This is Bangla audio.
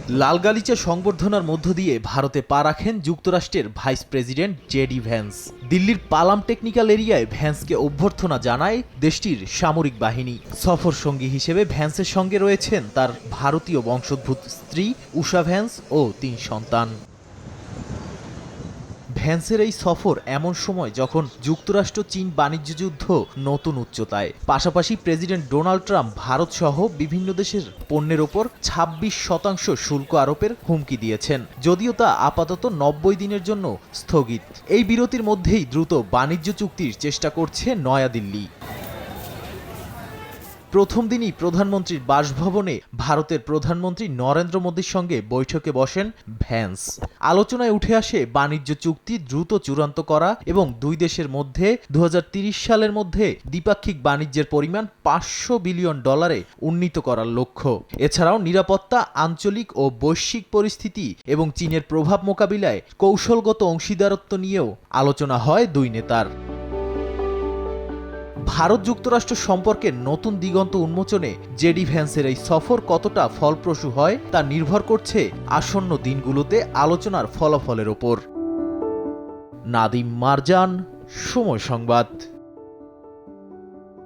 লাল গালিচা সংবর্ধনার মধ্য দিয়ে ভারতে পা রাখেন যুক্তরাষ্ট্রের ভাইস প্রেসিডেন্ট জেডি ভ্যান্স। দিল্লির পালাম টেকনিক্যাল এরিয়ায় ভ্যান্সকে অভ্যর্থনা জানায় দেশটির সামরিক বাহিনী। সফর সঙ্গী হিসেবে ভ্যান্সের সঙ্গে রয়েছেন তার ভারতীয় বংশোদ্ভূত স্ত্রী উষা ভ্যান্স ও ৩ সন্তান। ভ্যান্সের এই সফর এমন সময় যখন যুক্তরাষ্ট্র চীন বাণিজ্য যুদ্ধ নতুন উচ্চতায়, পাশাপাশি প্রেসিডেন্ট ডোনাল্ড ট্রাম্প ভারত সহ বিভিন্ন দেশের পণ্যের ওপর ২৬% শুল্ক আরোপের হুমকি দিয়েছেন, যদিও তা আপাতত ৯০ দিনের জন্য স্থগিত। এই বিরতির মধ্যেই দ্রুত বাণিজ্য চুক্তির চেষ্টা করছে নয়াদিল্লি। প্রথম দিনই প্রধানমন্ত্রীর বাসভবনে ভারতের প্রধানমন্ত্রী নরেন্দ্র মোদীর সঙ্গে বৈঠকে বসেন ভ্যান্স। আলোচনায় উঠে আসে বাণিজ্য চুক্তি দ্রুত চূড়ান্ত করা এবং দুই দেশের মধ্যে ২০৩০ সালের মধ্যে দ্বিপাক্ষিক বাণিজ্যের পরিমাণ $৫০০ বিলিয়ন উন্নীত করার লক্ষ্য। এছাড়াও নিরাপত্তা, আঞ্চলিক ও বৈশ্বিক পরিস্থিতি এবং চীনের প্রভাব মোকাবিলায় কৌশলগত অংশীদারত্ব নিয়েও আলোচনা হয় দুই নেতার। ভারত যুক্তরাষ্ট্র সম্পর্কের নতুন দিগন্ত উন্মোচনে জেডি ভ্যান্সের এই সফর কতটা ফলপ্রসূ হয় তা নির্ভর করছে আসন্ন দিনগুলোতে আলোচনার ফলাফলের ওপর। নাদিম মারজান, সময় সংবাদ।